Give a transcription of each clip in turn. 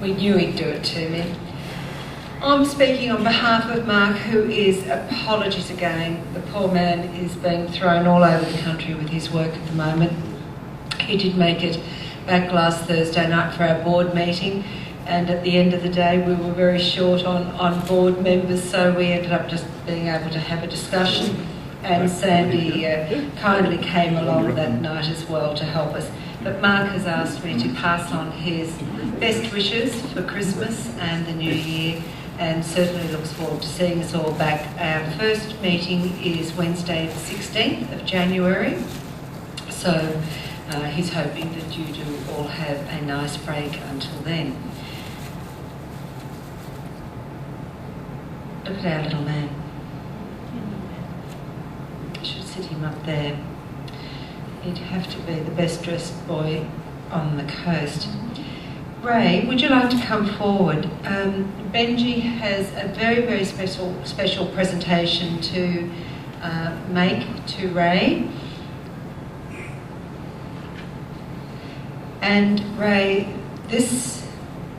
We knew he'd do it to me. I'm speaking on behalf of Mark, who is, apologies again, the poor man is being thrown all over the country with his work at the moment. He did make it back last Thursday night for our board meeting, and at the end of the day we were very short on board members, so we ended up just being able to have a discussion, and Sandy kindly came along that night as well to help us. But Mark has asked me to pass on his best wishes for Christmas and the New Year, and certainly looks forward to seeing us all back. Our first meeting is Wednesday the 16th of January, so he's hoping that you do all have a nice break until then. Look at our little man. I should sit him up there. He'd have to be the best dressed boy on the coast. Ray, would you like to come forward? Benji has a very, very special presentation to make to Ray. And Ray, this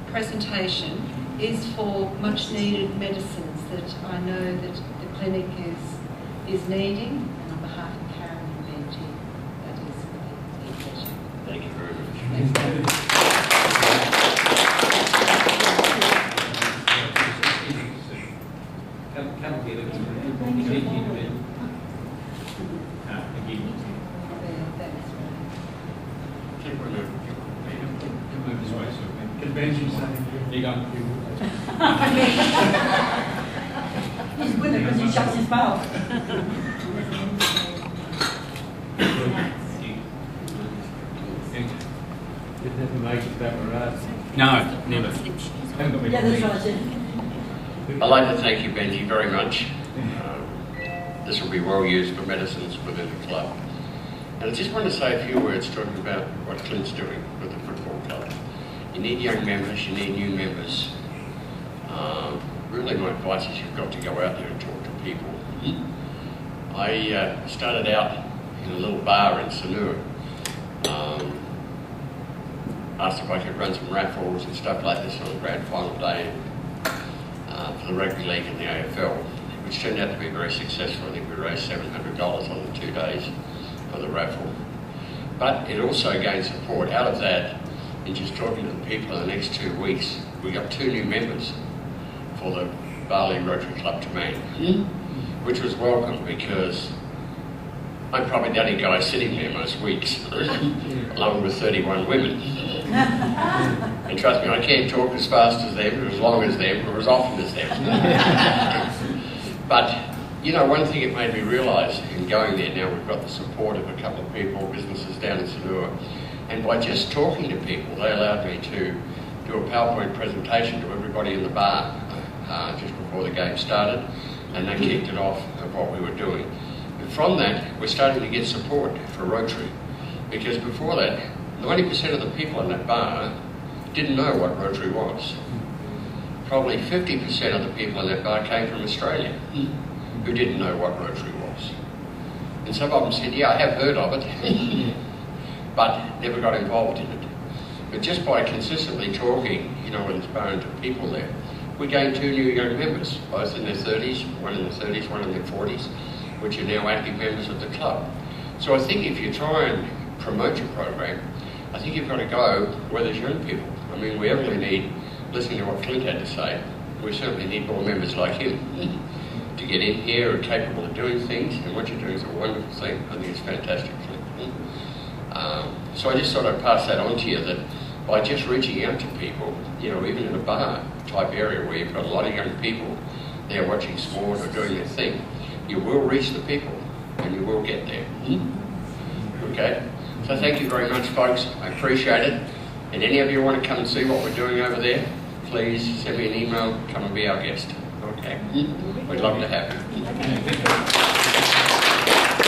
presentation is for much needed medicines that I know that the clinic is needing. And on behalf of Karen and Benji, that is a pleasure. Thank you very much. Thank you. Come here, Can Benji say? You go. He's with it because he shuts his mouth. Didn't have to make it that right. No, never. Yeah, that's what I said. I'd like to thank you, Benji, very much. This will be well used for medicines within the club. And I just want to say a few words talking about what Clint's doing with the football club. You need young members, you need new members. Really my advice is you've got to go out there and talk to people. I started out in a little bar in Sanur. Asked if I could run some raffles and stuff like this on the grand final day for the rugby league and the AFL, which turned out to be very successful. I think we raised $700 on the 2 days for the raffle. But it also gained support out of that. In just talking to the people in the next 2 weeks, we got 2 new members for the Bali Rotary Club to man, which was welcome because I'm probably the only guy sitting there most weeks, along with 31 women. And trust me, I can't talk as fast as them, or as long as them, or as often as them. But, you know, one thing it made me realise in going there, now we've got the support of a couple of people, businesses down in Sanur, and by just talking to people, they allowed me to do a PowerPoint presentation to everybody in the bar just before the game started, and they kicked it off of what we were doing. And from that, we're starting to get support for Rotary, because before that, 90% of the people in that bar didn't know what Rotary was. Probably 50% of the people in that bar came from Australia who didn't know what Rotary was. And some of them said, yeah, I have heard of it, but never got involved in it. But just by consistently talking, you know, and inspiring to people there, we gained 2 new young members, both in their 30s, one in their 30s, one in their 40s, which are now active members of the club. So I think if you try and promote your program, I think you've got to go where there's young people. I mean, we only need, listening to what Clint had to say, we certainly need more members like him to get in here and capable of doing things, and what you're doing is a wonderful thing. I think it's fantastic, Clint. So I just thought I'd pass that on to you, that by just reaching out to people, you know, even in a bar type area where you've got a lot of young people there watching sport or doing their thing, you will reach the people and you will get there. Okay? So thank you very much, folks. I appreciate it. And any of you want to come and see what we're doing over there, please send me an email, come and be our guest. Okay? We'd love to have you.